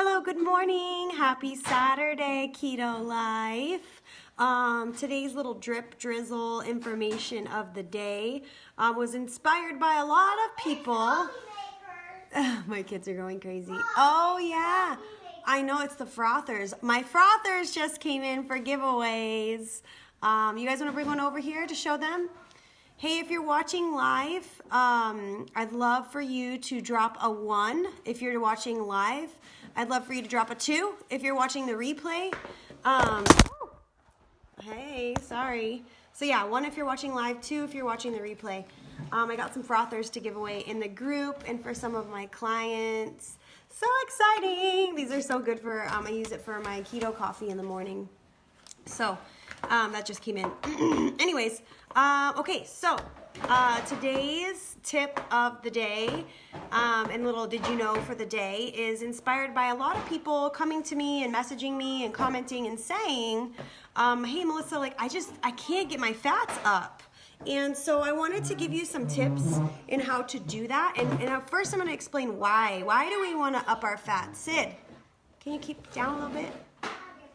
Hello, good morning. Happy Saturday, Keto Life. Today's little drip drizzle information of the day was inspired by a lot of people. My kids are going crazy. Oh yeah, I know it's the frothers. My frothers just came in for giveaways. You guys want to bring one over here to show them? Hey, if you're watching live, I'd love for you to drop a 1 if you're watching live. I'd love for you to drop a 2 if you're watching the replay. Hey, sorry. So yeah, 1 if you're watching live, 2 if you're watching the replay. I got some frothers to give away in the group and for some of my clients. So exciting! These are so good for, I use it for my keto coffee in the morning. So that just came in. Anyways, okay, so today's tip of the day and little did you know for the day is inspired by a lot of people coming to me and messaging me and commenting and saying, hey Melissa, like I can't get my fats up. And so I wanted to give you some tips in how to do that. And first I'm going to explain why. Why do we want to up our fat? Sid, can you keep down a little bit?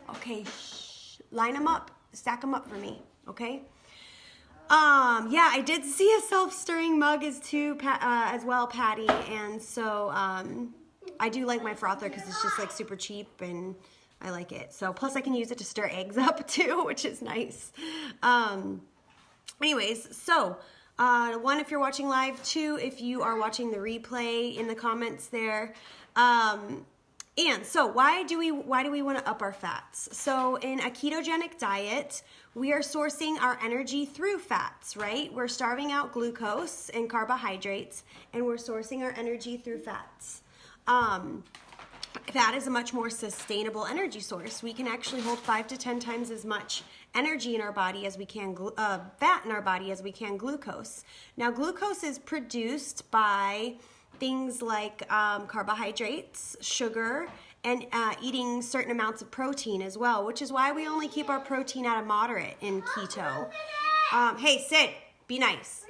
Okay, line them up. Stack them up for me, okay? Yeah, I did see a self-stirring mug as well, Patty, and so I do like my frother because it's just like super cheap and I like it. So plus I can use it to stir eggs up too, which is nice. Anyways, so 1 if you're watching live, 2 if you are watching the replay in the comments there. And so why do we want to up our fats? So in a ketogenic diet, we are sourcing our energy through fats, right? We're starving out glucose and carbohydrates, and we're sourcing our energy through fats. Fat is a much more sustainable energy source. We can actually hold 5 to 10 times as much energy in our body as we can fat in our body as we can glucose. Now, glucose is produced by things like carbohydrates, sugar, and eating certain amounts of protein as well, which is why we only keep our protein at a moderate in keto. Hey, Sid, be nice.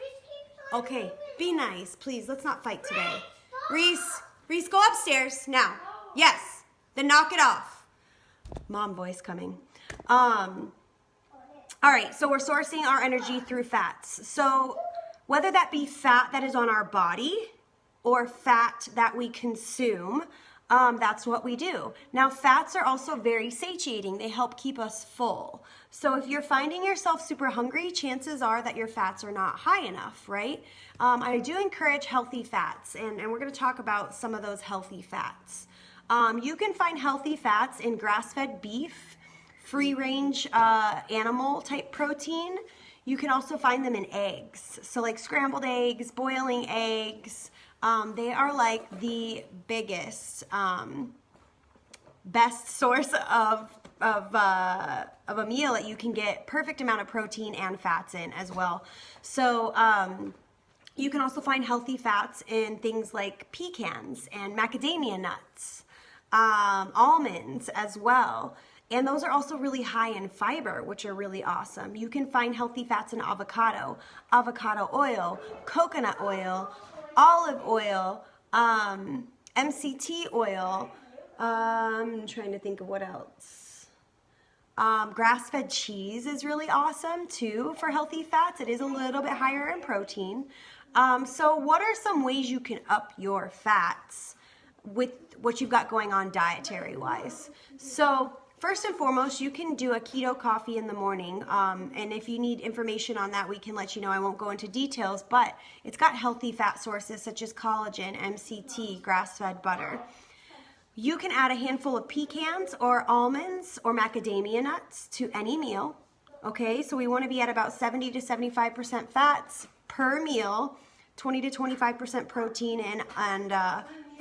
Okay, be nice, please. Let's not fight today. Reese, go upstairs now. Yes, then knock it off. Mom voice coming. All right, so we're sourcing our energy through fats. So whether that be fat that is on our body, or fat that we consume, that's what we do. Now, fats are also very satiating. They help keep us full. So if you're finding yourself super hungry, chances are that your fats are not high enough, right? I do encourage healthy fats, and we're going to talk about some of those healthy fats. You can find healthy fats in grass-fed beef, free-range animal type protein. You can also find them in eggs. So like scrambled eggs, boiling eggs. They are like the biggest, best source of a meal that you can get perfect amount of protein and fats in as well. So you can also find healthy fats in things like pecans and macadamia nuts, almonds as well. And those are also really high in fiber, which are really awesome. You can find healthy fats in avocado oil, coconut oil, olive oil, MCT oil, I'm trying to think of what else. Grass-fed cheese is really awesome too for healthy fats. It is a little bit higher in protein. So what are some ways you can up your fats with what you've got going on dietary-wise? So first and foremost, you can do a keto coffee in the morning, and if you need information on that, we can let you know. I won't go into details, but it's got healthy fat sources such as collagen, MCT, grass-fed butter. You can add a handful of pecans or almonds or macadamia nuts to any meal, okay? So we want to be at about 70 to 75% fats per meal, 20 to 25% protein, and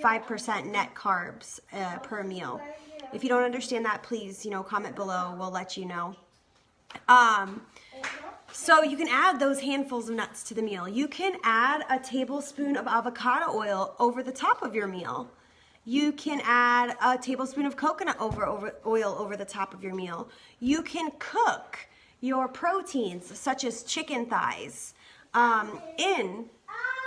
5% net carbs per meal. If you don't understand that, please, comment below. We'll let you know. So you can add those handfuls of nuts to the meal. You can add a tablespoon of avocado oil over the top of your meal. You can add a tablespoon of coconut oil over the top of your meal. You can cook your proteins, such as chicken thighs,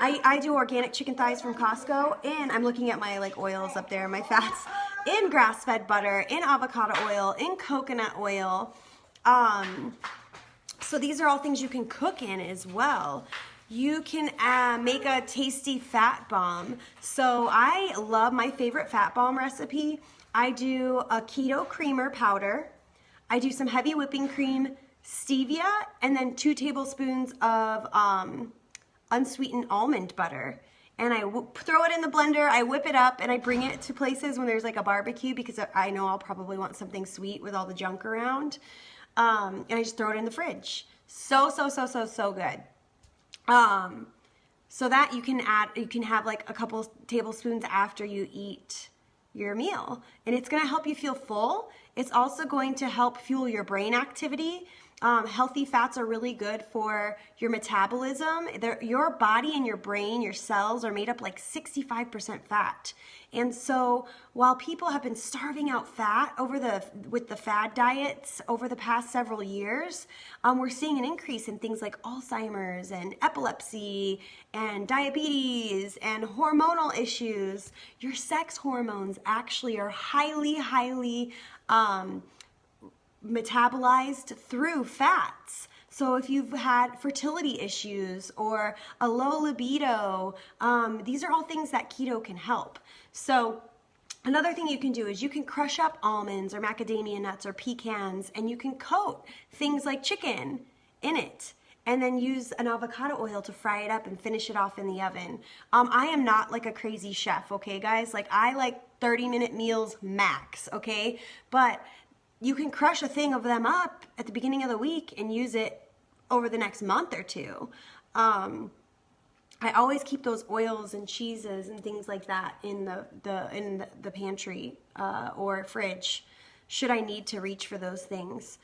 I do organic chicken thighs from Costco, and I'm looking at my oils up there, my fats. in grass-fed butter, in avocado oil, in coconut oil. So these are all things you can cook in as well. You can make a tasty fat bomb. So I love my favorite fat bomb recipe. I do a keto creamer powder. I do some heavy whipping cream, stevia, and then 2 tablespoons of unsweetened almond butter. And I throw it in the blender, I whip it up, and I bring it to places when there's like a barbecue because I know I'll probably want something sweet with all the junk around. And I just throw it in the fridge. So good. So that you can have like a couple tablespoons after you eat your meal. And it's gonna help you feel full. It's also going to help fuel your brain activity. Healthy fats are really good for your metabolism. Your body and your brain, your cells are made up like 65% fat. And so while people have been starving out fat with the fad diets over the past several years, we're seeing an increase in things like Alzheimer's and epilepsy and diabetes and hormonal issues. Your sex hormones actually are highly metabolized through fats. So if you've had fertility issues or a low libido, these are all things that keto can help. So another thing you can do is you can crush up almonds or macadamia nuts or pecans, and you can coat things like chicken in it, and then use an avocado oil to fry it up and finish it off in the oven. I am not like a crazy chef, okay guys? Like I like 30-minute meals max, okay? But you can crush a thing of them up at the beginning of the week and use it over the next month or two. I always keep those oils and cheeses and things like that in the pantry or fridge should I need to reach for those things.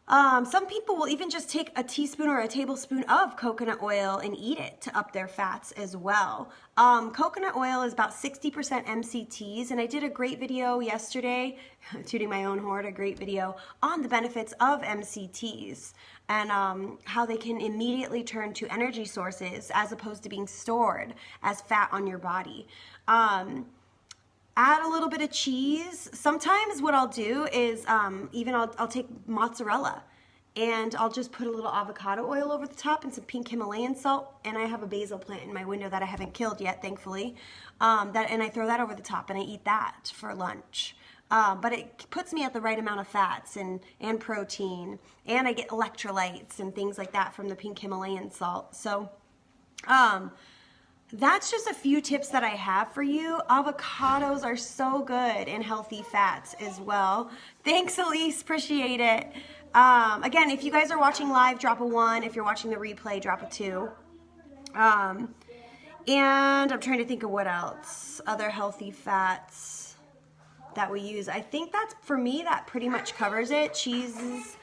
Some people will even just take a teaspoon or a tablespoon of coconut oil and eat it to up their fats as well. Coconut oil is about 60% MCTs, and I did a great video yesterday, tooting my own horn, a great video on the benefits of MCTs and how they can immediately turn to energy sources as opposed to being stored as fat on your body. Add a little bit of cheese. Sometimes what I'll do is I'll take mozzarella and I'll just put a little avocado oil over the top and some pink Himalayan salt, and I have a basil plant in my window that I haven't killed yet, thankfully, and I throw that over the top and I eat that for lunch. But it puts me at the right amount of fats and protein, and I get electrolytes and things like that from the pink Himalayan salt. So that's just a few tips that I have for you. Avocados are so good in healthy fats as well. Thanks, Elise. Appreciate it. Again, if you guys are watching live, drop a 1. If you're watching the replay, drop a 2. And I'm trying to think of what else. Other healthy fats that we use. I think that's, for me, that pretty much covers it. Cheeses,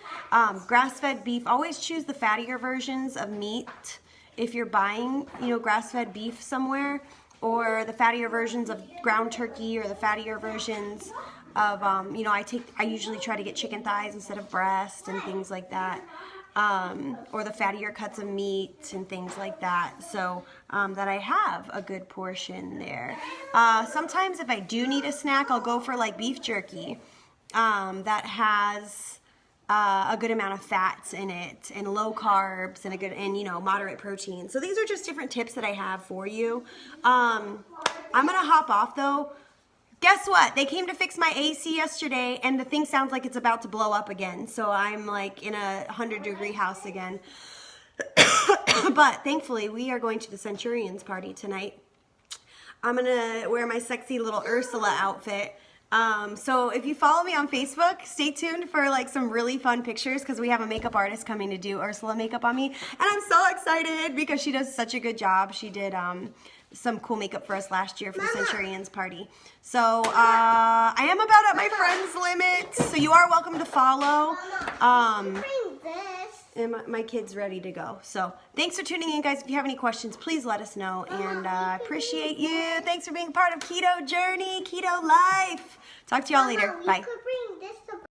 grass-fed beef. Always choose the fattier versions of meat. If you're buying, grass-fed beef somewhere, or the fattier versions of ground turkey, or the fattier versions of, I usually try to get chicken thighs instead of breast and things like that, or the fattier cuts of meat and things like that, so that I have a good portion there. Sometimes if I do need a snack, I'll go for like beef jerky that has a good amount of fats in it and low carbs and moderate protein. So these are just different tips that I have for you. I'm gonna hop off though. Guess what? They came to fix my AC yesterday and the thing sounds like it's about to blow up again. So I'm like in a 100-degree house again. But thankfully we are going to the Centurions party tonight. I'm gonna wear my sexy little Ursula outfit. So if you follow me on Facebook, stay tuned for like some really fun pictures because we have a makeup artist coming to do Ursula makeup on me, and I'm so excited because she does such a good job. She did some cool makeup for us last year for the Centurions party. So I am about at my friend's limit, so you are welcome to follow. And my kid's ready to go. So thanks for tuning in, guys. If you have any questions, please let us know. And I appreciate you. Thanks for being part of Keto Journey, Keto Life. Talk to y'all later. Bye.